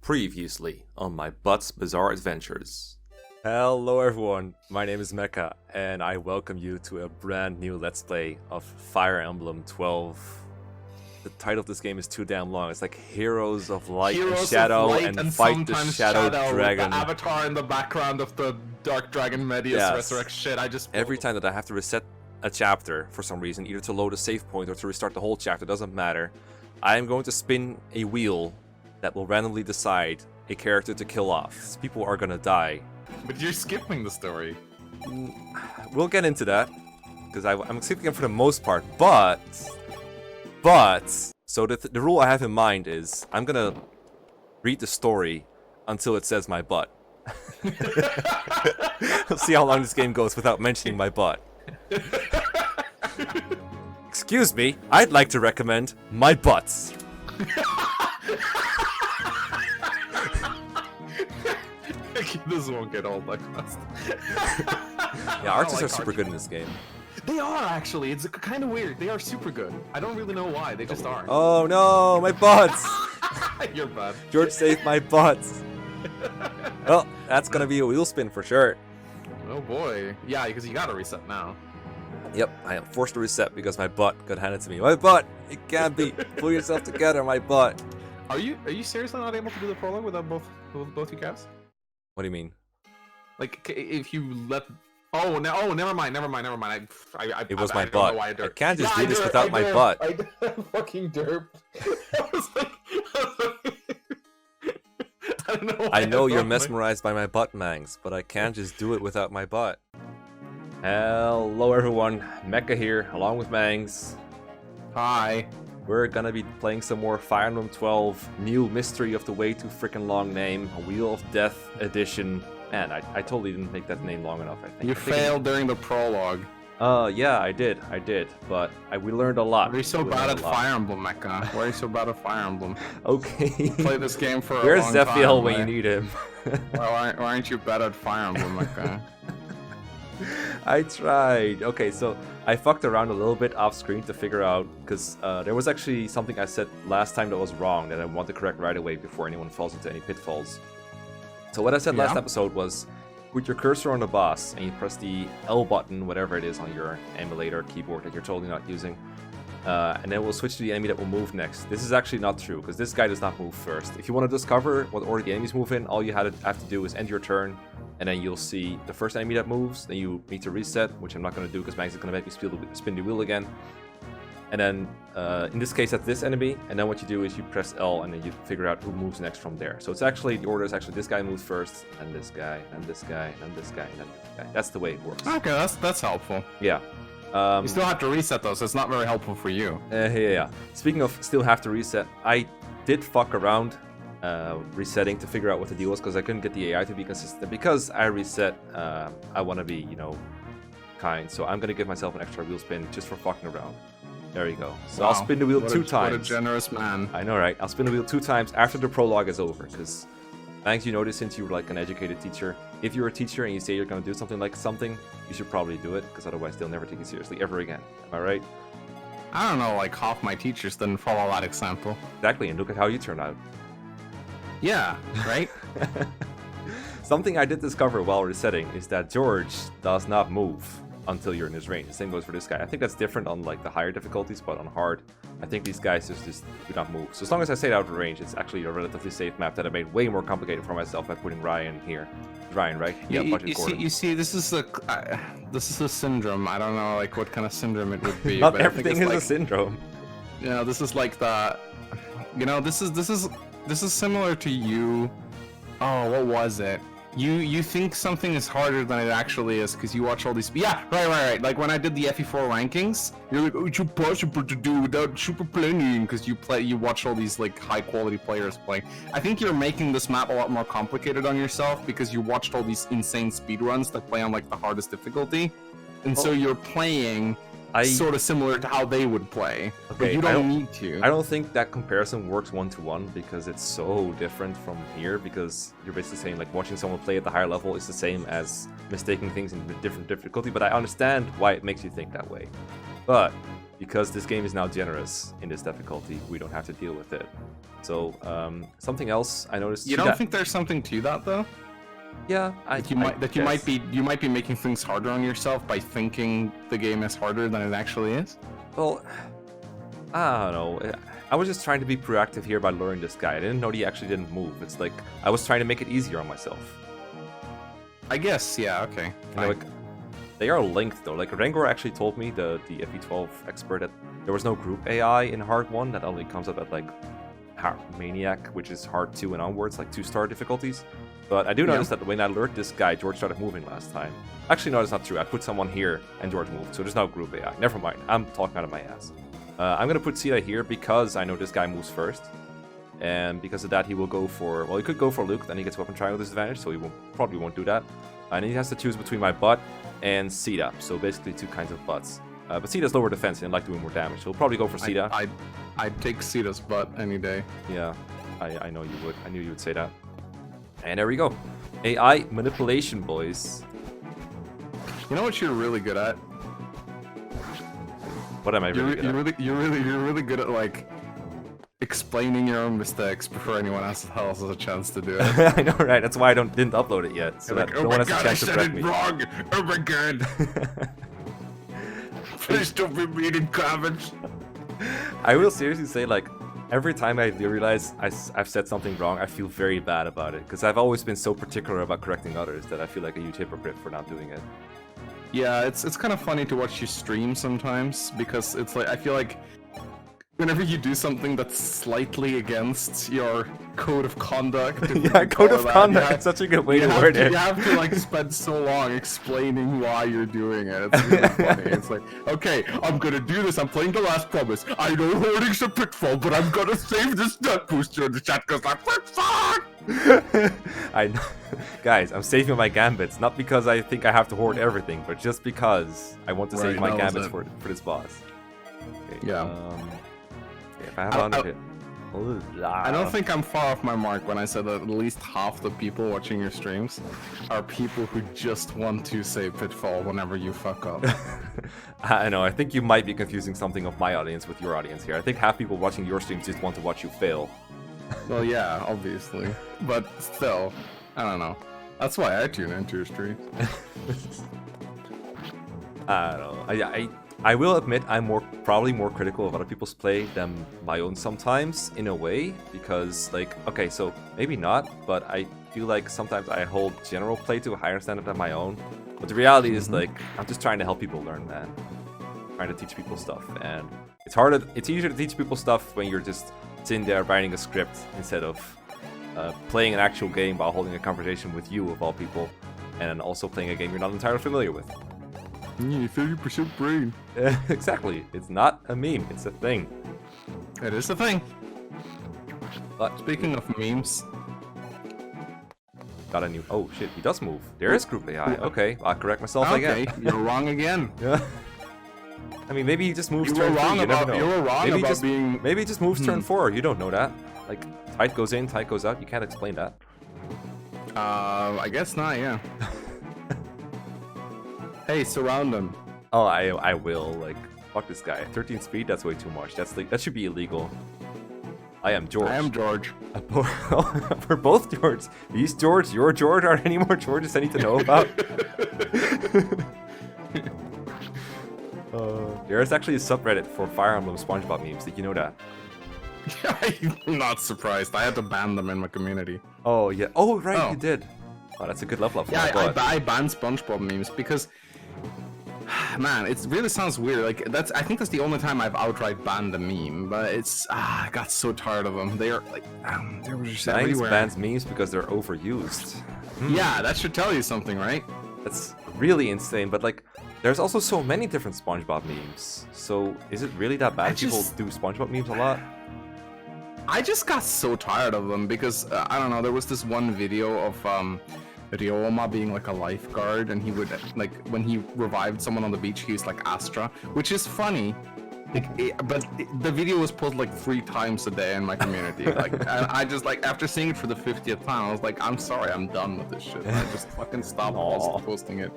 Previously on my Butt's Bizarre Adventures. Hello everyone, my name is Mekkah, and I welcome you to a brand new Let's Play of Fire Emblem 12. The title of this game is too damn long. It's like Heroes of Light and Shadow and Fight the Shadow Dragon. The avatar in the background of the Dark Dragon Medius Resurrect shit. Every time that I have to reset a chapter for some reason, either to load a save point or to restart the whole chapter, doesn't matter. I am going to spin a wheel that will randomly decide a character to kill off. People are gonna die. But you're skipping the story. We'll get into that, because I'm skipping it for the most part, but... So the rule I have in mind is, I'm gonna read the story until it says my butt. We'll see how long this game goes without mentioning my butt. Excuse me, I'd like to recommend my butts. This won't get old like fast. Yeah, artists are super good in this game. They are actually. It's kind of weird. They are super good. I don't really know why. They just are. Oh no, my butts! You're bad. George saved my butts. Well, that's gonna be a wheel spin for sure. Oh boy. Yeah, because you gotta reset now. Yep, I am forced to reset because my butt got handed to me. My butt! It can't be. Pull yourself together, my butt. Are you seriously not able to do the prologue without both your calves? What do you mean? Like, if you let... Oh, no, never mind. It was my butt. I can't just do this without my butt. I fucking derp. I don't know. I know you're mesmerized by my butt, Mangs, but I can't just do it without my butt. Hello everyone, Mekkah here, along with Mangs. Hi. We're gonna be playing some more Fire Emblem 12, New Mystery of the Way Too Frickin' Long Name, a Wheel of Death edition. Man, I totally didn't make that name long enough, I think. You failed during the prologue. Yeah, I did, but we learned a lot. Why are you so bad at Fire Emblem, Mekkah? Why are you so bad at Fire Emblem? Okay. Play this game for a Where's long Cecile time, when you need him? Why aren't you bad at Fire Emblem, Mekkah? I tried. Okay, so I fucked around a little bit off screen to figure out, because there was actually something I said last time that was wrong that I want to correct right away before anyone falls into any pitfalls. So what I said last episode was, with your cursor on the boss, and you press the L button, whatever it is on your emulator keyboard that you're totally not using, and then we'll switch to the enemy that will move next. This is actually not true, because this guy does not move first. If you want to discover what order the enemies move in, all you have to do is end your turn, and then you'll see the first enemy that moves, then you need to reset, which I'm not going to do because Mangs is going to make me spin the wheel again. And then, in this case, that's this enemy, and then what you do is you press L, and then you figure out who moves next from there. So it's actually, the order is actually this guy moves first, and this guy, and this guy, and this guy, and then this guy. That's the way it works. Okay, that's helpful. Yeah. You still have to reset those, so it's not very helpful for you. Yeah. Speaking of still have to reset, I did fuck around resetting to figure out what the deal was, because I couldn't get the AI to be consistent. Because I reset, I want to be, kind. So I'm going to give myself an extra wheel spin just for fucking around. There you go. So wow. I'll spin the wheel two times. What a generous man. I know, right? I'll spin the wheel 2 times after the prologue is over, because Mangs, you notice since you're like an educated teacher, if you're a teacher and you say you're going to do something, you should probably do it, because otherwise they'll never take you seriously ever again. Am I right? I don't know, like half my teachers didn't follow that example. Exactly, and look at how you turned out. Yeah, right? Something I did discover while resetting is that George does not move until you're in his range. The same goes for this guy. I think that's different on like the higher difficulties, but on hard, I think these guys just do not move. So as long as I stay out of range, it's actually a relatively safe map that I made way more complicated for myself by putting Ryan here. Ryan, right? Yeah, you see, this is a syndrome. I don't know like what kind of syndrome it would be. Not but everything is like, a syndrome. This is like the, this is similar to you. Oh, what was it? You think something is harder than it actually is because you watch all these. Yeah, right. Like when I did the FE4 rankings, you're like, oh, it's impossible to do without super playing because you watch all these like high quality players play. I think you're making this map a lot more complicated on yourself because you watched all these insane speedruns that play on like the hardest difficulty, and so you're playing sort of similar to how they would play. Okay, but you don't need to. I don't think that comparison works 1-to-1 because it's so different from here, because you're basically saying like watching someone play at the higher level is the same as mistaking things in different difficulty, but I understand why it makes you think that way. But because this game is now generous in this difficulty, we don't have to deal with it. So something else I noticed. You don't think there's something to that though? Yeah, you might be making things harder on yourself by thinking the game is harder than it actually is. Well, I don't know. I was just trying to be proactive here by luring this guy. I didn't know he actually didn't move. It's like I was trying to make it easier on myself. I guess, yeah, okay. You know, like, they are linked though. Like Rengor actually told me, the FE12 expert, that there was no group AI in Hard 1. That only comes up at like Maniac, which is Hard 2 and onwards, like 2-star difficulties. But I do notice that when I lured this guy, George started moving last time. Actually, no, that's not true. I put someone here and George moved, so there's no group AI. Never mind. I'm talking out of my ass. I'm gonna put Cecile here because I know this guy moves first. And because of that, he will go for... Well, he could go for Luke, then he gets weapon triangle disadvantage, so he probably won't do that. And he has to choose between my butt and Sita, so basically 2 kinds of butts. But Sita's lower defense and like doing more damage, so he'll probably go for Sita. I'd take Sita's butt any day. Yeah, I know you would. I knew you would say that. And there we go. AI manipulation, boys. You know what you're really good at? What am I really good at? You're really good at like explaining your own mistakes before anyone else has a chance to do it. I know, right? That's why I didn't upload it yet, so like, that no one has a chance to correct me. Wrong. Oh my god! Please don't be reading comments. I will seriously say, like, every time I realize I've said something wrong, I feel very bad about it, because I've always been so particular about correcting others that I feel like a huge hypocrite for not doing it. Yeah, it's kind of funny to watch you stream sometimes, because it's like, I feel like whenever you do something that's slightly against your code of conduct... Yeah, code of conduct, it's such a good way to word it. You have to like spend so long explaining why you're doing it. It's really funny. It's like, okay, I'm gonna do this, I'm playing The Last Promise. I know hoarding's a pitfall, but I'm gonna save this nut booster in the chat because I'm fuck! I know. Guys, I'm saving my gambits, not because I think I have to hoard everything, but just because I want to save my gambits for this boss. Okay, yeah. If I have 100 hit. I don't think I'm far off my mark when I said that at least half the people watching your streams are people who just want to say Pitfall whenever you fuck up. I know, I think you might be confusing something of my audience with your audience here. I think half people watching your streams just want to watch you fail. Well, yeah, obviously. But still, I don't know. That's why I tune into your streams. I don't know. I will admit I'm probably more critical of other people's play than my own sometimes, in a way, because, like, okay, so maybe not, but I feel like sometimes I hold general play to a higher standard than my own. But the reality is, like, I'm just trying to help people learn, man. Trying to teach people stuff, and it's easier to teach people stuff when you're just sitting there writing a script instead of playing an actual game while holding a conversation with you, of all people, and also playing a game you're not entirely familiar with. 30% brain. Exactly. It's not a meme. It's a thing. It is a thing. But speaking of memes, got a new. Oh shit! He does move. There is group AI. Okay, I'll correct myself again. Okay, you're wrong again. Yeah. I mean, maybe he just moves you turn 3. You never know. You were wrong maybe about being. Maybe he just moves turn 4. You don't know that. Like, tight goes in, tight goes out. You can't explain that. I guess not. Yeah. Hey, surround him. Oh, I will. Like, fuck this guy. 13 speed, that's way too much. That should be illegal. I am George. I am George. We're both George. He's George, you're George. Are there any more Georges I need to know about? There's actually a subreddit for Fire Emblem SpongeBob memes. Did you know that? I'm not surprised. I had to ban them in my community. Oh, yeah. Oh, right, you did. Oh, that's a good level up for I banned SpongeBob memes because... Man, it really sounds weird. Like I think that's the only time I've outright banned a meme. But it's I got so tired of them. They are like they were just everywhere. Bans memes because they're overused. Yeah, that should tell you something, right? That's really insane. But like, there's also so many different SpongeBob memes. So is it really that bad? People do SpongeBob memes a lot. I just got so tired of them because I don't know. There was this one video of Ryoma being like a lifeguard, and he would like when he revived someone on the beach, he was like Astra, which is funny, The video was posted like 3 times a day in my community. Like, and I just like after seeing it for the 50th time, I was like, I'm sorry, I'm done with this shit. I just fucking stopped posting it.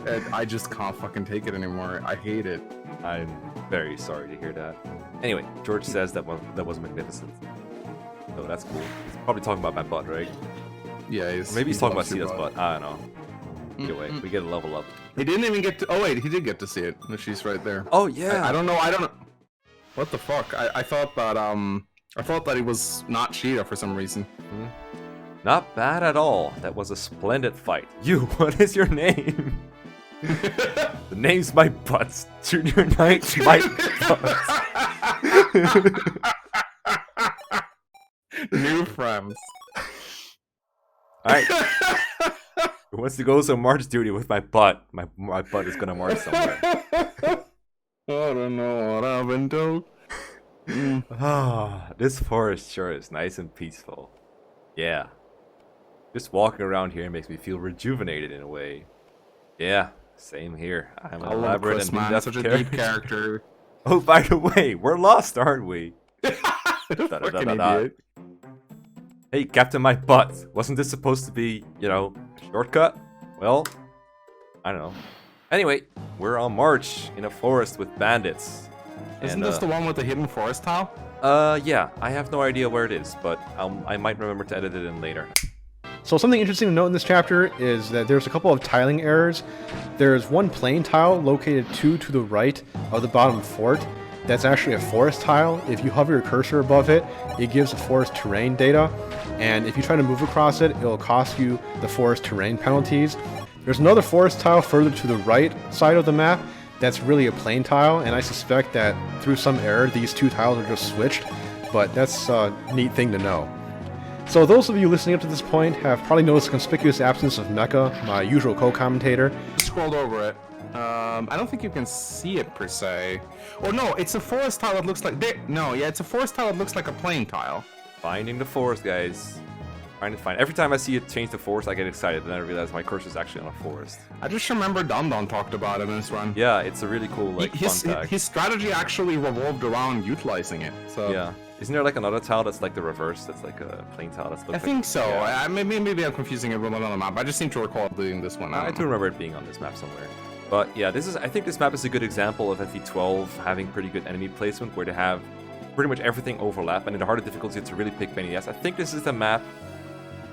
And I just can't fucking take it anymore. I hate it. I'm very sorry to hear that. Anyway, George says that was magnificent. So that's cool. He's probably talking about my butt, right? Yeah, Or maybe he's talking about Cecile's butt. I don't know. Either way, we get a level up. He didn't even get to. Oh wait, he did get to see it. She's right there. Oh yeah. I don't know. What the fuck? I thought that it was not Sheeta for some reason. Not bad at all. That was a splendid fight. You, what is your name? The name's my butts. Junior Knight, my butts. New friends. Alright. Who wants to go some march duty with my butt? My butt is gonna march somewhere. I don't know what I've been told. Ah, this forest sure is nice and peaceful. Yeah. Just walking around here makes me feel rejuvenated in a way. Yeah, same here. I'm an elaborate and man, such a deep character. Oh, by the way, we're lost, aren't we? Fucking idiot. Hey, Captain My Butt. Wasn't this supposed to be, you know, a shortcut? Well, I don't know. Anyway, we're on march in a forest with bandits. Isn't this the one with the hidden forest tile? Yeah. I have no idea where it is, but I might remember to edit it in later. So something interesting to note in this chapter is that there's a couple of tiling errors. There's one plain tile located 2 to the right of the bottom fort. That's actually a forest tile. If you hover your cursor above it, it gives the forest terrain data. And if you try to move across it, it'll cost you the forest terrain penalties. There's another forest tile further to the right side of the map that's really a plain tile, and I suspect that through some error, these 2 tiles are just switched, but that's a neat thing to know. So those of you listening up to this point have probably noticed the conspicuous absence of Mekkah, my usual co-commentator. Scrolled over it. I don't think you can see it per se. Or no, it's a forest tile that looks like... it's a forest tile that looks like a plain tile. Finding the forest, guys. Trying to find. Every time I see it change the forest, I get excited, and then I realize my cursor's actually on a forest. I just remember Don talked about it in this run. Yeah, it's a really cool, like, fun tag. His strategy actually revolved around utilizing it. So yeah. Isn't there like another tile that's like the reverse? That's like a plain tile that's. I think so. Yeah. Maybe I'm confusing it with another map. I just seem to recall doing this one. I do remember it being on this map somewhere. But yeah, I think this map is a good example of FE12 having pretty good enemy placement, where they have pretty much everything overlap, and in the harder difficulty, it's to really pick Penny. Yes, I think this is the map.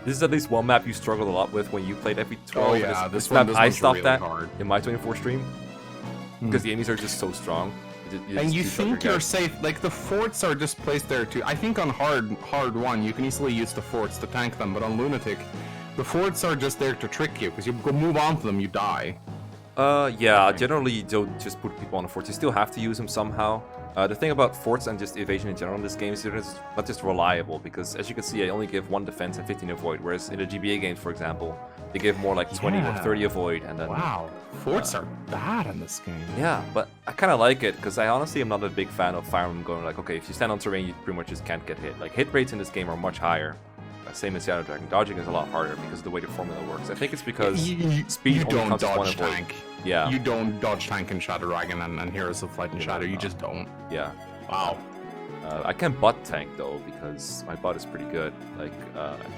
This is at least one map you struggled a lot with when you played FE12. Oh yeah, this map I stopped really at hard. in my 24 stream because the enemies are just so strong. And you think you're safe, like the forts are just placed there too. I think on hard one you can easily use the forts to tank them, but on Lunatic, the forts are just there to trick you, because you go move on to them, you die. Yeah, generally you don't just put people on the forts, you still have to use them somehow. The thing about forts and just evasion in general in this game is they're not just reliable, because as you can see I only give 1 defense and 15 avoid, whereas in the GBA games, for example, they give more like 20 or 30 avoid, and then... Wow, forts are bad in this game. Yeah, but I kind of like it, because I honestly am not a big fan of Fire Emblem going like, okay, if you stand on terrain, you pretty much just can't get hit. Like, hit rates in this game are much higher. Same as Shadow Dragon. Dodging is a lot harder because of the way the formula works. I think it's because speed only don't counts as 1 dodge avoid. tank. Yeah. You don't dodge tank in Shadow Dragon and Heroes of Light and Shadow. You just don't. Yeah. Wow. I can butt tank though, because my butt is pretty good. Like,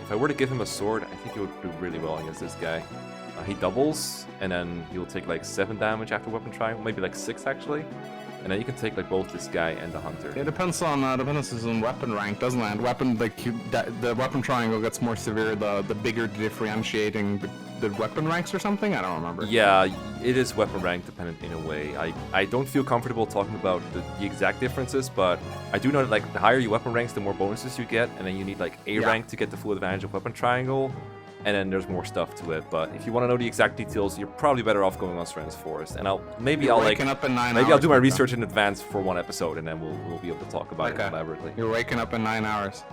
if I were to give him a sword, I think he would do really well against this guy. He doubles, and then he'll take like 7 damage after weapon triangle, maybe like 6 actually. And then you can take like both this guy and the hunter. It depends on weapon rank, doesn't it? Weapon the weapon triangle gets more severe the bigger differentiating the weapon ranks or something. I don't remember. Yeah, it is weapon rank dependent in a way. I don't feel comfortable talking about the exact differences, but I do know that like the higher your weapon ranks, the more bonuses you get, and then you need like A rank to get the full advantage of weapon triangle. And then there's more stuff to it, but if you want to know the exact details, you're probably better off going on Strand's Forest. And I'll waking up in 9 maybe I'll do my hours, research in advance for 1 episode, and then we'll be able to talk about it elaborately. You're waking up in 9 hours.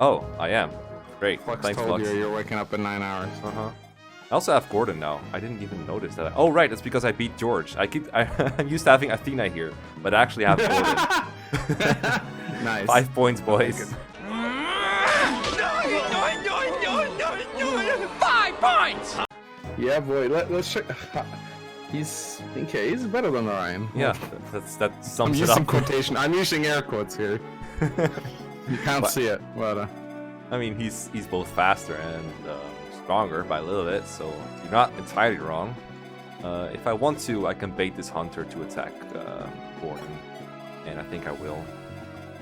Oh, I am. Great. Flux Thanks, told Flux. you're waking up in 9 hours. I also have Gordon now. I didn't even notice that. Oh right, it's because I beat George. I'm used to having Athena here, but I actually have Gordon. Nice. 5 points, boys. 5 points! Yeah, boy. Let's check. He's okay. He's better than Orion. Yeah, that I'm sums it using up. quotation. I'm using air quotes here. You can't see it, but I mean, he's both faster and stronger by a little bit, so you're not entirely wrong. If I want to, I can bait this hunter to attack Gordon, and I think I will.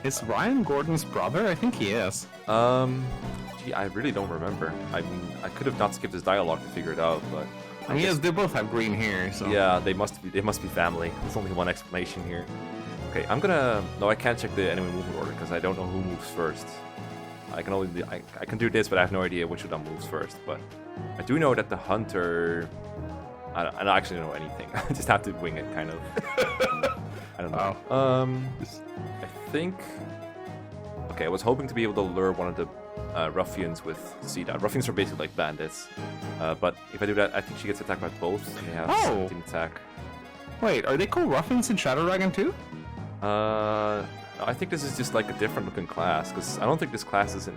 is Ryan Gordon's brother? I think he is. Gee, I really don't remember. I mean, I could have not skipped his dialogue to figure it out, but I mean, yes, they both have green hair, so yeah, they must be family. There's only one explanation here. Okay, I'm gonna. No, I can't check the enemy movement order because I don't know who moves first. I can only I can do this, but I have no idea which of them moves first. But I do know that the hunter. I don't actually know anything. I just have to wing it, kind of. I don't know. I think. Okay, I was hoping to be able to lure one of the ruffians with C-Dot. Ruffians are basically like bandits. But if I do that, I think she gets attacked by both. And they have 17 attack. Wait, are they called ruffians in Shadow Dragon too? I think this is just like a different looking class, because I don't think this class is in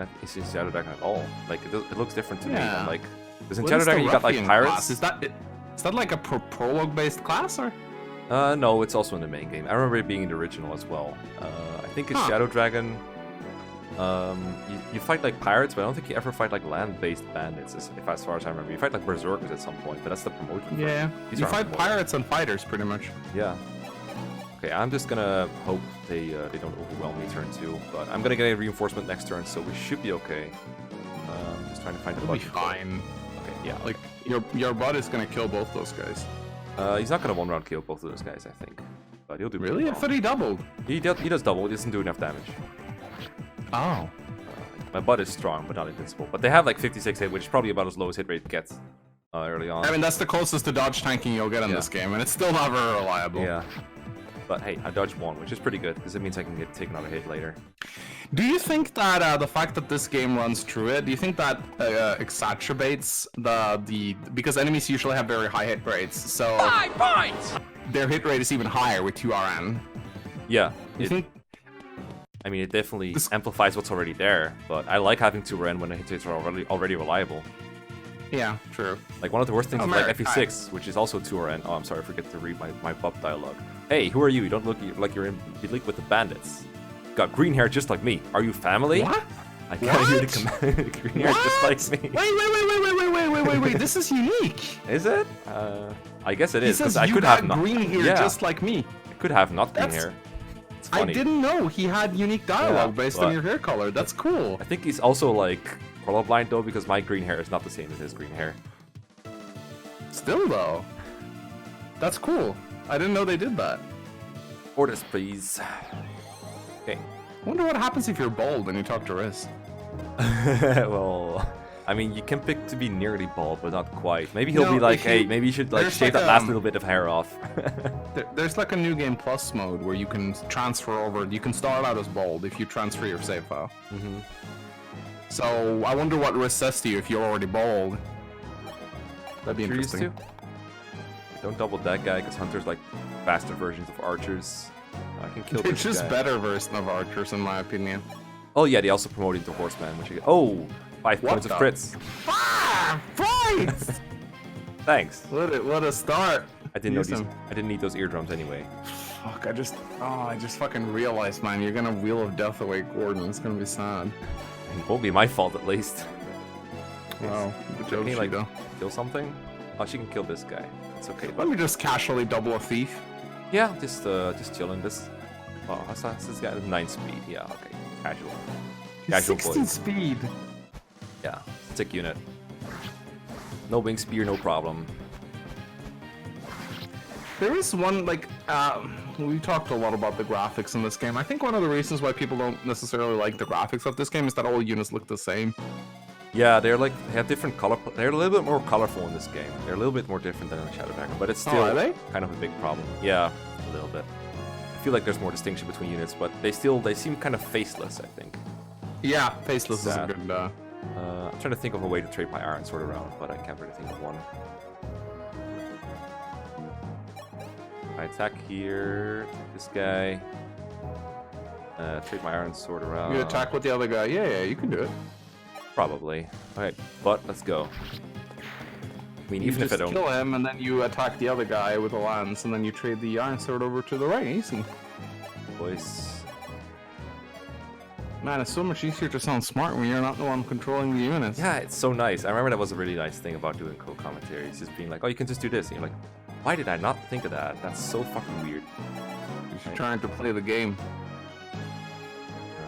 Shadow Dragon at all. Like, it looks different to me. Yeah. And, like, because in What Shadow is the Dragon you got like ruffian pirates. class? Is that like a Prologue based class or? No, it's also in the main game. I remember it being in the original as well. I think in Shadow Dragon, you fight like pirates, but I don't think you ever fight like land-based bandits, as far as I remember. You fight like berserkers at some point, but that's the promotion. Yeah, These you are fight more- pirates and fighters pretty much. Yeah. Okay, I'm just gonna hope they don't overwhelm me turn 2, but I'm gonna get a reinforcement next turn, so we should be okay. Just trying to find the It'll be button. fine. Okay, yeah. Like your bud is gonna kill both those guys. He's not gonna one-round kill both of those guys, I think. But he'll do pretty Really? I well. thought he doubled. He does double, he doesn't do enough damage. Oh. My bud is strong, but not invincible. But they have like 56 hit, which is probably about as low as hit rate gets early on. I mean, that's the closest to dodge tanking you'll get in Yeah. this game, and it's still not very reliable. Yeah. But hey, I dodged one, which is pretty good, because it means I can get taken on a hit later. Do you think that the fact that this game runs through it, do you think that exacerbates the because enemies usually have very high hit rates, so 5 points! their hit rate is even higher with 2RN? Yeah. You think? I mean, it definitely amplifies what's already there, but I like having 2RN when the hit rates are already reliable. Yeah, true. Like, one of the worst things Oh, is like Merrick, FE6, which is also 2RN. Oh, I'm sorry, I forget to read my pub dialogue. Hey, who are you? You don't look like you're in league with the bandits. Got green hair just like me. Are you family? What? I can't hear the What? command. Green hair just like me. Wait, this is unique. Is it? I guess it He is, because says I you could got have not. green hair Yeah, just like me. I could have not green That's- hair. It's I funny. didn't know he had unique dialogue Yeah, based but- on your hair color. That's cool. I think he's also like colorblind though, because my green hair is not the same as his green hair. Still though, that's cool. I didn't know they did that. Orders, please. Okay. I wonder what happens if you're bald and you talk to Riz. Well, I mean, you can pick to be nearly bald, but not quite. Maybe he'll No, be like, if you- hey, maybe you should like there's shave like that last a- little bit of hair off. There's like a new game plus mode where you can transfer over. You can start out as bald if you transfer your save file. Mm-hmm. So I wonder what Riz says to you if you're already bald. That'd be Curious interesting. too. Don't double that guy, because hunters like faster versions of archers. I can kill They're this just guy. better version of archers, in my opinion. Oh yeah, they also promoted to horseman, which you oh, 5 What points of the- crits. Right! Thanks. What a start. I didn't know Use these. them. I didn't need those eardrums anyway. Fuck, I just fucking realized, man, you're gonna Wheel of Death away Gordon. It's gonna be sad. It won't be my fault at least. Wow, the Can joke he like though. kill something? Oh, she can kill this guy. It's okay. Let me just casually double a thief. Yeah, just chilling. This. Oh, that's this guy with 9 speed. Yeah, okay. Casual. Casual 60 boys. speed. Yeah, tick unit. No wing spear, no problem. There is one, like, we talked a lot about the graphics in this game. I think one of the reasons why people don't necessarily like the graphics of this game is that all units look the same. Yeah, they're like they have different color. They're a little bit more colorful in this game. They're a little bit more different than in Shadow Dragon, but it's still are they? kind of a big problem. Yeah, a little bit. I feel like there's more distinction between units, but they seem kind of faceless. I think. Yeah, Faceless is a Sad. good, I'm trying to think of a way to trade my Iron Sword around, but I can't really think of one. I attack here. This guy. Trade my Iron Sword around. you attack with the other guy. Yeah, you can do it. Probably. Alright, but let's go. mean, You even if I just don't... kill him, and then you attack the other guy with a lance, and then you trade the iron sword over to the right. Easy. Voice... Man, it's so much easier to sound smart when you're not the one controlling the units. Yeah, it's so nice. I remember that was a really nice thing about doing co-commentaries, just being like, oh, you can just do this. And you're like, why did I not think of that? That's so fucking weird. You're trying to play the game.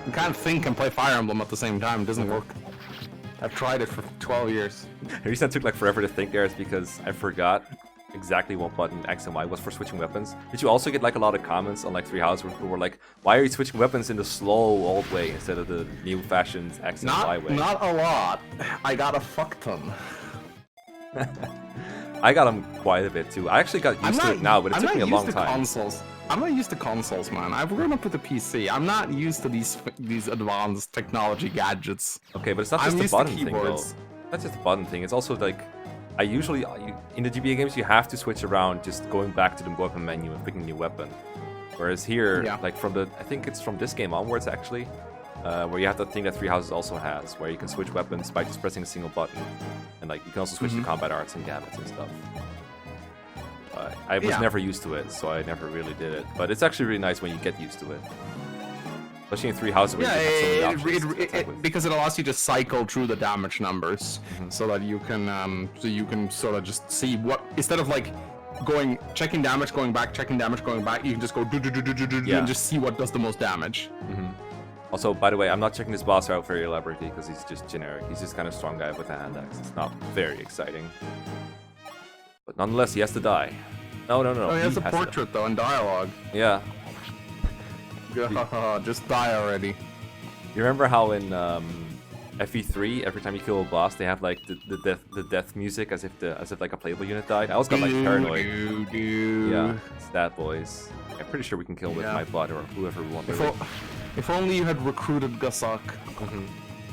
You can't think and play Fire Emblem at the same time. It doesn't work. I've tried it for 12 years. The reason it took like forever to think there is because I forgot exactly what button X and Y was for switching weapons. Did you also get like a lot of comments on like Three Houses where people were like, why are you switching weapons in the slow old way instead of the new-fashioned X and Y way? Not a lot. I got a fuck ton. I got them quite a bit too. I actually got used to it now, but it took me a long time. Consoles. I'm not used to consoles, man. I've grown up with a PC. I'm not used to these advanced technology gadgets. Okay, but it's not just the button thing though. That's just the button thing. It's also like, I usually, in the GBA games, you have to switch around just going back to the weapon menu and picking a new weapon. Whereas here, like from the, I think it's from this game onwards actually, where you have that thing that Three Houses also has, where you can switch weapons by just pressing a single button. And like, you can also switch to combat arts and gamuts and stuff. I was never used to it, so I never really did it. But it's actually really nice when you get used to it. Especially in Three Houses where you have so many options because it allows you to cycle through the damage numbers, so that you can sort of just see what, instead of like checking damage, going back, checking damage, going back, you can just go and just see what does the most damage. Also, by the way, I'm not checking this boss out very elaborately because he's just generic. He's just kind of strong guy with a hand axe. It's not very exciting. But nonetheless, he has to die. No. Oh, he has a portrait though in dialogue. Yeah. Just die already. You remember how in FE3, every time you kill a boss, they have like the death music as if like a playable unit died? I always got like paranoid. Yeah, it's that, boys. I'm pretty sure we can kill him with my butt or whoever we want. If only you had recruited Gasak.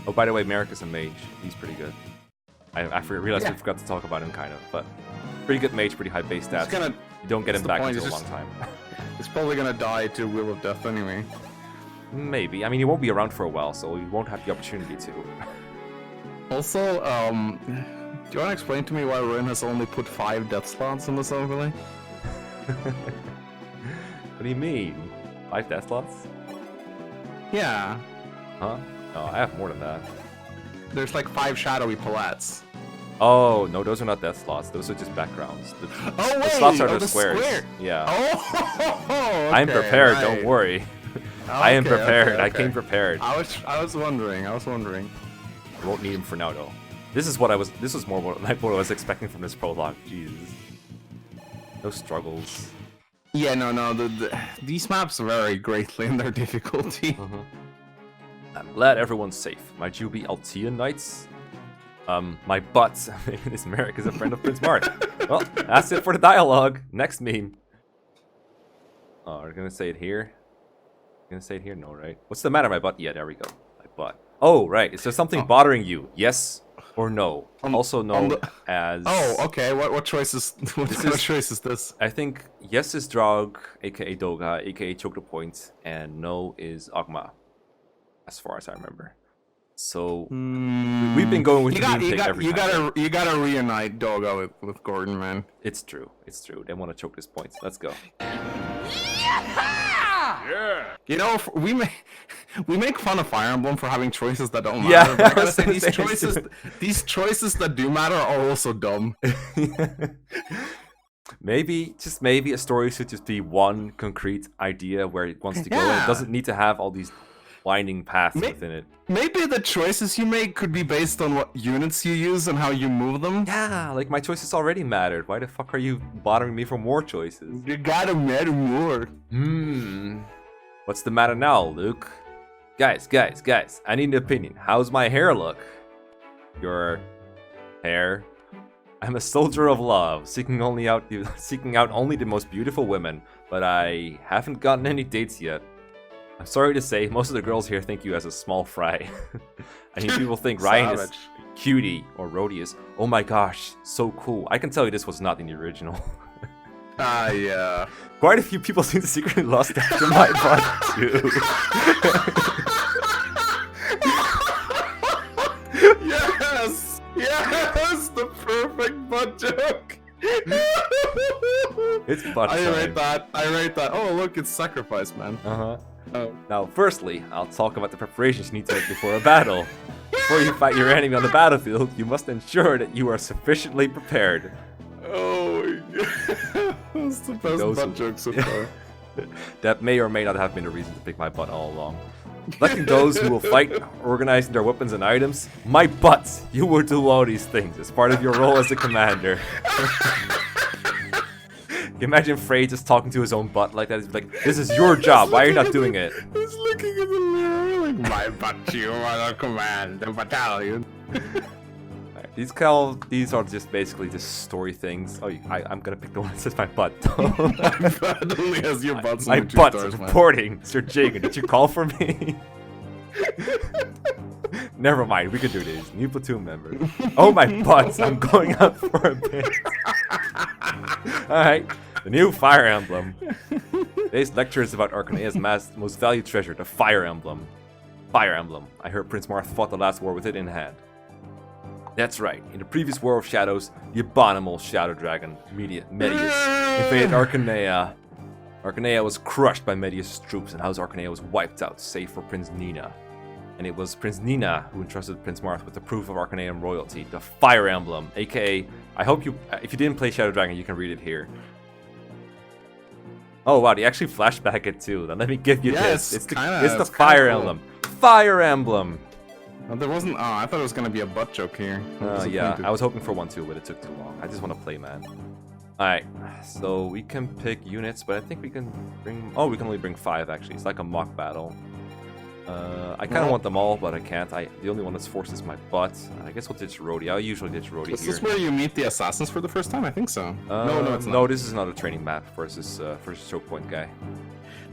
Oh, by the way, Merrick is a mage. He's pretty good. I realized we forgot to talk about him kind of, but pretty good mage, pretty high base stats. You don't get him back until a long time. It's probably gonna die to Wheel of Death anyway. Maybe. I mean, he won't be around for a while, so you won't have the opportunity to. Also, do you want to explain to me why Ruin has only put 5 death slots in this overlay? What do you mean? 5 death slots? Yeah. Huh? No, I have more than that. There's like 5 shadowy palettes. Oh, no, those are not death slots. Those are just backgrounds. The slots are the squares. Square. Yeah. Oh, okay, I'm prepared, right. Don't worry. I am prepared. I came prepared. I was wondering. I won't need him for now though. This is more like what I was expecting from this prologue. Jesus. No struggles. Yeah, no. These maps vary greatly in their difficulty. I'm glad everyone's safe. Might you be Altian Knights? My butt. This Merrick is a friend of Prince Mark. Well, that's it for the dialogue. Next meme. Oh, we're gonna say it here. Gonna say it here? No, right? What's the matter, my butt? Yeah, there we go. My butt. Oh, right. Is there something bothering you? Yes or no? Also known as... Oh, okay. What choice is... What kind of choice is this? I think yes is Draug, aka Doga, aka ChokeThisPoint, and no is Ogma, as far as I remember. So we've been going with the meme pick every time. You gotta reunite Doga with Gordon, man. It's true. They want to choke this point. Let's go. Yeah. You know, we make fun of Fire Emblem for having choices that don't matter. But I gotta say, these choices that do matter are also dumb. Maybe a story should just be one concrete idea where it wants to go. And it doesn't need to have all these winding paths within it. Maybe the choices you make could be based on what units you use and how you move them. Yeah, like my choices already mattered. Why the fuck are you bothering me for more choices? You gotta matter more. What's the matter now, Luke? Guys, I need an opinion. How's my hair look? Your hair? I'm a soldier of love, seeking out only the most beautiful women, but I haven't gotten any dates yet. I'm sorry to say, most of the girls here think you as a small fry. I mean, people think Ryan is cutie or Rhodey oh my gosh, so cool. I can tell you this was not in the original. Yeah. Quite a few people seem to secretly lust after my butt too. Yes! Yes, the perfect butt joke. It's butt I time. rate that. I rate that. Oh, look, it's sacrifice, man. Uh-huh. Oh. Now, firstly, I'll talk about the preparations you need to make before a battle. Before you fight your enemy on the battlefield, you must ensure that you are sufficiently prepared. Oh my god. That's the best Those butt who- joke so far. That may or may not have been the reason to pick my butt all along. Selecting those who will fight, organizing their weapons and items. My butt! You will do all these things as part of your role as the commander. Can you imagine Frey just talking to his own butt like that? He's like, this is your job, why are you not doing it? He's looking in the mirror like, my butt, you are the command, the battalion. Alright, these are just basically just story things. Oh, I'm gonna pick the one that says my butt. That only has your butt. My butt's reporting, Sir Jagan. Did you call for me? Never mind, we can do this. New platoon member. Oh my butts, I'm going out for a bit. Alright, the new Fire Emblem. Today's lecture is about Arcanea's most valued treasure, the Fire Emblem. Fire Emblem. I heard Prince Marth fought the last war with it in hand. That's right, in the previous War of Shadows, the abominable Shadow Dragon, Medius, invaded Arcanea. Arcanea was crushed by Medius' troops, and House Arcanea was wiped out, save for Prince Nina. And it was Prince Nina who entrusted Prince Marth with the proof of Arcanean royalty, the Fire Emblem, aka, I hope you, if you didn't play Shadow Dragon, you can read it here. Oh wow, they actually flashback it too. Then let me give you this. It's the Fire Emblem. Fire Emblem! Oh, there wasn't. Oh, I thought it was gonna be a butt joke here. Yeah, I was hoping for one too, but it took too long. I just want to play, man. Alright, so we can pick units, but I think we can bring... Oh, we can only bring 5 actually. It's like a mock battle. I kind of want them all, but I can't. The only one that's forced is my butt. I guess we'll ditch Rhodey. I usually ditch Rhodey Is here. this where you meet the assassins for the first time? I think so. No, it's not. No, this is not a training map versus ChokeThisPoint guy.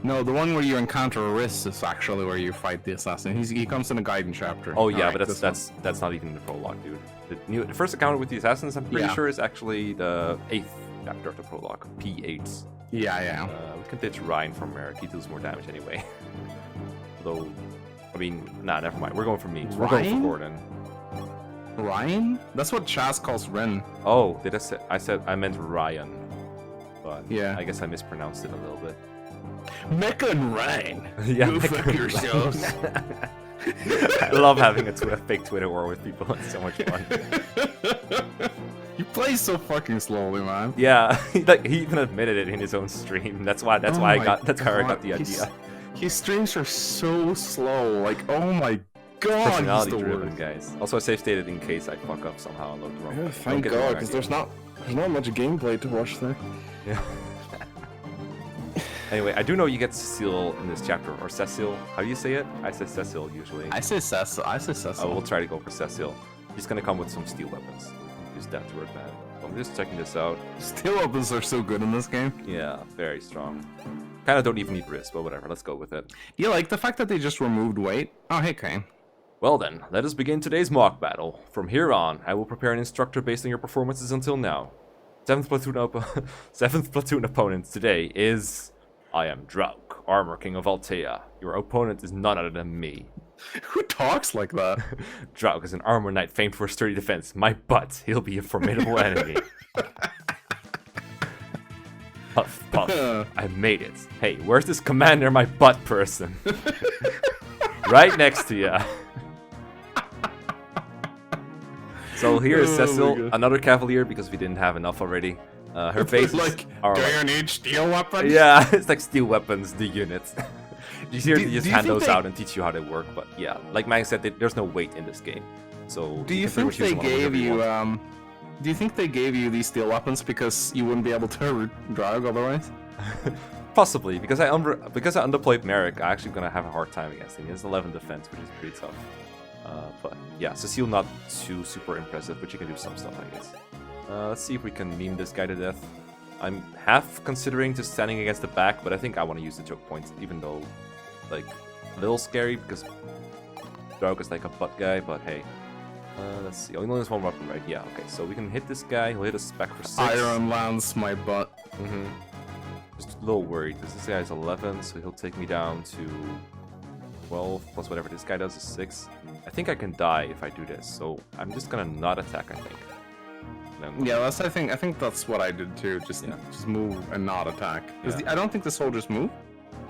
No, the one where you encounter Riss is actually where you fight the assassin. He comes in a guidance chapter. Oh yeah, Alright, but that's not even the prologue, dude. The first encounter with the assassins, I'm pretty sure, is actually the 8th chapter of the prologue. P8. Yeah. We can ditch Ryan from Merrick. He deals more damage anyway. Though, I mean, nah, never mind. We're going for Meeks. We're going for Gordon. Ryan? That's what Chaz calls Ren. Oh, did I say? I meant Ryan. But yeah, I guess I mispronounced it a little bit. Mekkah and Ryan. Yeah, go fuck yourselves. I love having a fake Twitter war with people. It's so much fun. You play so fucking slowly, man. Yeah, he even admitted it in his own stream. That's why I got the idea. His streams are so slow. Like, oh my god, Personality he's the driven, worst. guys. Also, I save stated in case I fuck up somehow and load the wrong. Yeah, Don't thank get the god, wrong because idea. there's not much gameplay to watch there. Yeah. Anyway, I do know you get Cecile in this chapter, or Cecile. How do you say it? I say Cecile usually. I say Cecile. Oh, we'll try to go for Cecile. He's gonna come with some steel weapons. Use that to work bad. I'm just checking this out. Steel weapons are so good in this game. Yeah, very strong. Kinda don't even need wrist, but whatever, let's go with it. You like the fact that they just removed weight? Oh, hey, Kane. Well then, let us begin today's mock battle. From here on, I will prepare an instructor based on your performances until now. 7th platoon opponent today is... I am Drauk, Armor King of Altea. Your opponent is none other than me. Who talks like that? Drauk is an armor knight famed for sturdy defense. My butt, he'll be a formidable enemy. Puff, puff. I made it. Hey, where's this commander, my butt person? Right next to ya. So here is Cecile, another cavalier because we didn't have enough already. Her base like, are do you need steel weapons? Yeah, it's like steel weapons, the units. You here to just do you hand think those out and teach you how they work, but yeah, like Mangs said, there's no weight in this game. So do you think they gave you do you think they gave you these steel weapons because you wouldn't be able to drag otherwise? Possibly, because I underplayed Merrick, I'm actually gonna have a hard time against him. He has 11 defense, which is pretty tough. But yeah, Cecile not too super impressive, but you can do some stuff, I guess. Let's see if we can meme this guy to death. I'm half considering just standing against the back, but I think I want to use the choke points, even though, like, a little scary because Drauk is like a butt guy, but hey. Let's see. Only there's one weapon, right? Yeah, okay. So we can hit this guy. He'll hit us back for 6. Iron Lance my butt. Just a little worried because this guy is 11, so he'll take me down to 12 plus whatever this guy does is 6. I think I can die if I do this, so I'm just gonna not attack, I think. Then, Yeah, I think that's what I did too. Just move and not attack. Because Yeah. I don't think the soldiers move.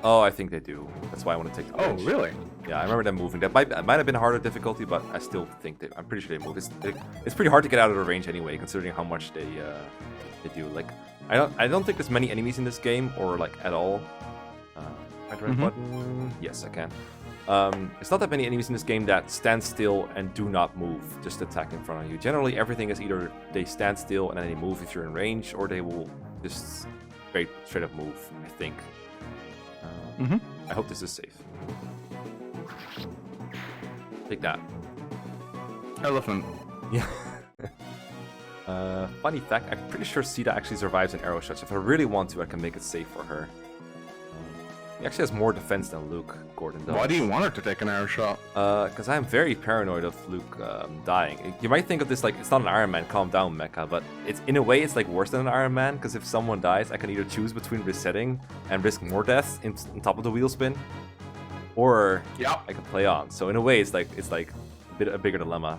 Oh, I think they do. That's why I want to take the Oh, range. really? Yeah, I remember them moving. That might have been a harder difficulty, but I still think I'm pretty sure they move. It's pretty hard to get out of the range anyway, considering how much they do. Like, I don't think there's many enemies in this game, or like at all. Right button. Yes, I can. It's not that many enemies in this game that stand still and do not move, just attack in front of you. Generally, everything is either they stand still and then they move if you're in range, or they will just straight up move, I think. I hope this is safe. Take that. Elephant. Yeah. Funny fact, I'm pretty sure Sita actually survives an arrow shot. So if I really want to, I can make it safe for her. He actually has more defense than Luke, Gordon does. Why do you want her to take an arrow shot? Because I'm very paranoid of Luke dying. You might think of this like, it's not an Iron Man, calm down, Mekkah, but it's in a way it's like worse than an Iron Man, because if someone dies, I can either choose between resetting and risk more deaths on top of the wheel spin, or I can play on. So in a way, it's like a bigger dilemma.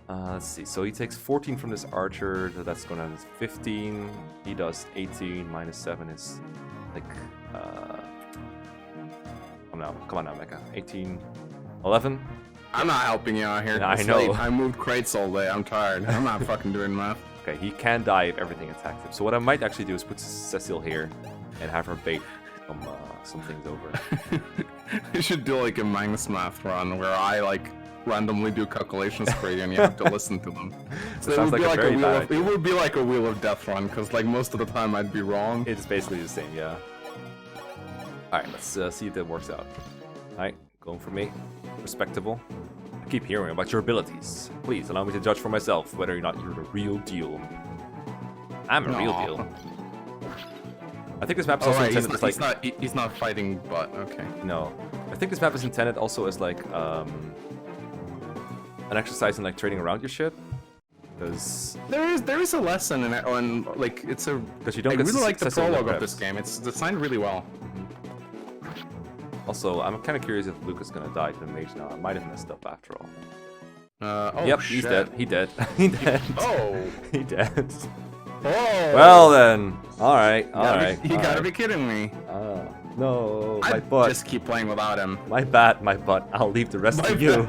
Let's see. So he takes 14 from this archer. So that's going to 15. He does 18 minus 7 is like. Come on now, Mekkah. 18, 11. I'm not helping you out here. Yeah, I It's know. late. I moved crates all day. I'm tired. I'm not fucking doing math. Okay, he can die if everything attacks him. So what I might actually do is put Cecile here and have her bait some things over. You should do like a Mangs math run where I like randomly do calculations for you and you have to listen to them. So it sounds would, like a very bad it would be like a Wheel of Death run, because like most of the time I'd be wrong. It's basically the same, yeah. Alright, let's see if that works out. Alright, going for me. Respectable. I keep hearing about your abilities. Please allow me to judge for myself whether or not you're the real deal. I'm a real deal. I think this map is also intended as like... He's not fighting, but okay. No. I think this map is intended also as like an exercise in like trading around your ship. Because there is a lesson in it, and like it's a. Because you don't I get really like the Cecile prologue reps. of this game. It's designed really well. Also, I'm kind of curious if Luke is gonna die to the mage now. I might have messed up after all. Oh, yep, shit. he's dead. He dead. He dead. Oh. He dead. Oh. Well then. Alright, alright. You gotta be kidding me. No, my I'd butt. just keep playing without him. My bad, my butt. I'll leave the rest to you.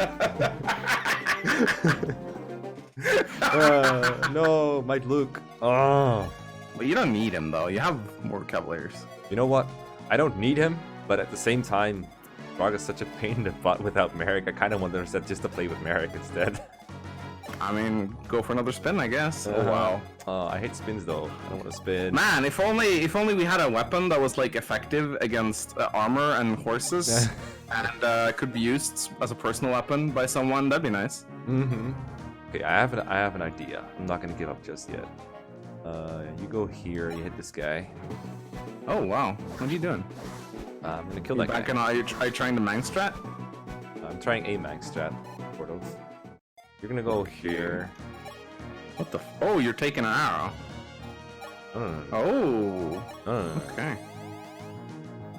No, my Luke. Oh. But you don't need him though. You have more Cavaliers. You know what? I don't need him, but at the same time, Raga's such a pain in the butt without Merrick. I kind of want them just to play with Merrick instead. I mean, go for another spin, I guess. Oh wow. I hate spins though. I don't want to spin. Man, if only we had a weapon that was like effective against armor and horses, and could be used as a personal weapon by someone. That'd be nice. Mm-hmm. Okay, I have an idea. I'm not gonna give up just yet. You go here. You hit this guy. Oh wow, what are you doing? I'm gonna kill that guy. Are you trying the Mangs strat? I'm trying a Mangs strat, sort of. You're gonna go here. What the? Oh, you're taking an arrow. No. Oh. No. Okay.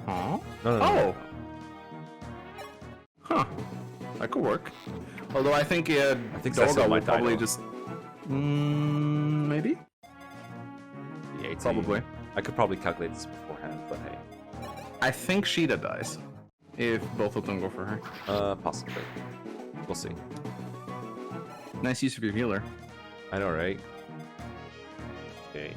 Huh? No. Oh. Huh. That could work. Although I think Cecile Doga will might die, probably though. just. Maybe. The 18. Probably. I could probably calculate this beforehand, but hey. I think Sheeta dies if both of them go for her. Possibly. We'll see. Nice use of your healer. I know, right? Okay.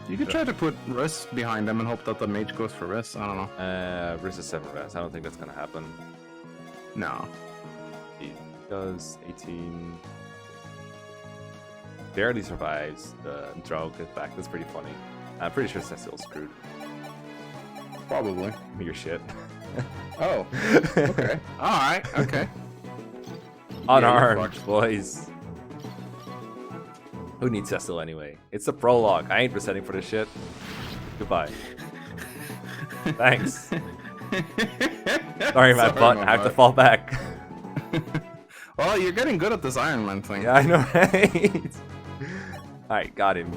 You could try to put Riss behind them and hope that the mage goes for Riss. I don't know. Riz is 7 res. I don't think that's gonna happen. No. He does 18. Barely survives. Drow gets back. That's pretty funny. I'm pretty sure Cecile's screwed. Probably. Your shit. Oh. Okay. Alright, okay. Unarmed, fucked. boys. Who needs Cecile anyway? It's a prologue. I ain't resetting for this shit. Goodbye. Thanks. Sorry, my butt. I have to fall back. Well, you're getting good at this Iron Man thing. Yeah, I know, right? Alright, got him.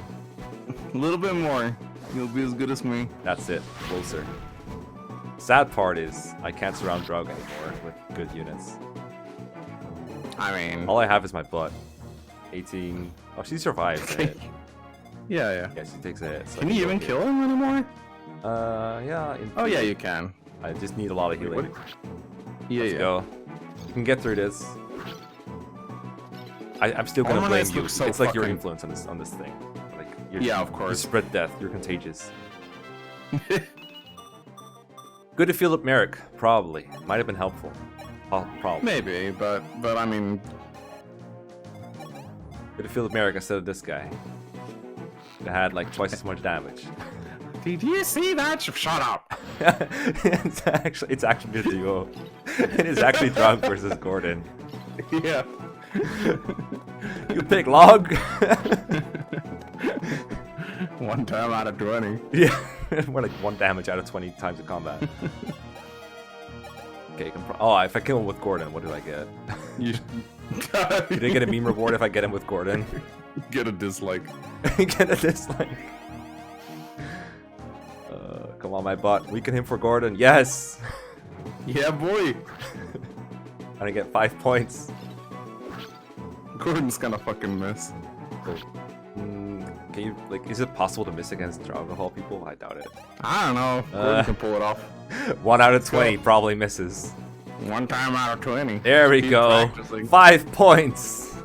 A little bit more. You'll be as good as me. That's it. Closer. sad part is I can't surround Drug anymore with good units. I mean, All I have is my butt. 18. Oh, she survives. It. yeah. Yeah, she takes a hit. So Can you even kill him anymore? Yeah. Oh yeah, you can. I just need a lot of healing. Yeah, Let's go. You can get through this. I'm still gonna Armor blame Knights you. look so It's like your fucking- influence on this thing. Like Yeah, of You course. spread death. You're contagious. Good to Philip Merrick, probably. Might have been helpful. Probably. Maybe, but I mean, Good to Philip Merrick instead of this guy. It had like twice as much damage. did you see that? Shut up. it's actually a duo. It is actually Drunk versus Gordon. Yeah. You pick Log. One time out of 20. Yeah, we're like 1 damage out of 20 times of combat. Okay, if I kill him with Gordon, what do I get? You Do I get a meme reward if I get him with Gordon? get a dislike. Get a dislike. Come on, my butt. Weaken him for Gordon. Yes! Yeah, boy. I get 5 points. Gordon's gonna fucking miss. Can you, like, is it possible to miss against alcohol people? I doubt it. I don't know. Gordon can pull it off. 1 out of Let's 20 go. probably misses. One time out of 20. There we Keep go. practicing. 5 points!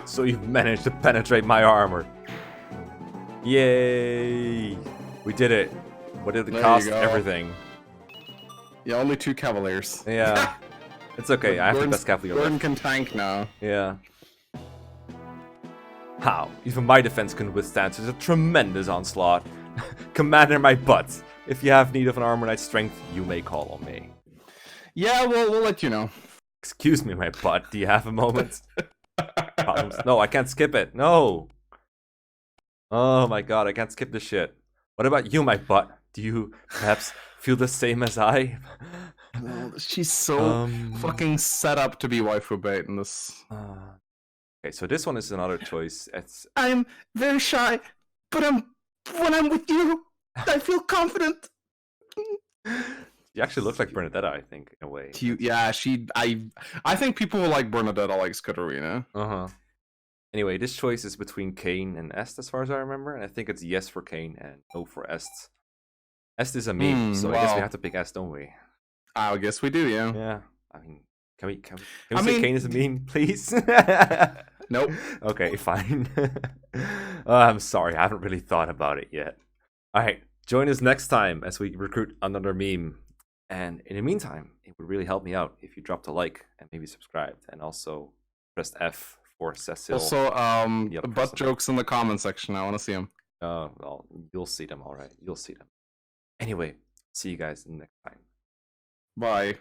So you've managed to penetrate my armor. Yay! We did it. What did it There you cost? go. Everything. Yeah, only 2 Cavaliers. Yeah. It's okay, I have the Gordon's- best cavalier Gordon left. can tank now. Yeah. How? Even my defense can withstand such a tremendous onslaught. Commander, my butt. If you have need of an armor knight strength, you may call on me. Yeah, we'll let you know. Excuse me, my butt. Do you have a moment? Problems? No, I can't skip it. No. Oh my god, I can't skip this shit. What about you, my butt? Do you perhaps feel the same as I? She's so fucking set up to be waifu bait in this. Okay, so this one is another choice. It's I'm very shy, but when I'm with you, I feel confident. she actually looks like Bernadetta, I think, in a way. Yeah, I think people who like Bernadetta like Scudderina. Uh-huh. Anyway, this choice is between Kane and Est, as far as I remember, and I think it's yes for Kane and no for Est. Est is a meme, so I guess we wow. have to pick Est, don't we? I guess we do, yeah. Yeah. I mean, can we I say mean- Kane is a meme, please? Nope. Okay, fine. I'm sorry, I haven't really thought about it yet. Alright, join us next time as we recruit another meme. And in the meantime, it would really help me out if you dropped a like and maybe subscribed, and also pressed F for Cecile. Also, the other butt person. jokes in the comment section. I want to see them. Well, you'll see them, alright. You'll see them. Anyway, see you guys next time. Bye.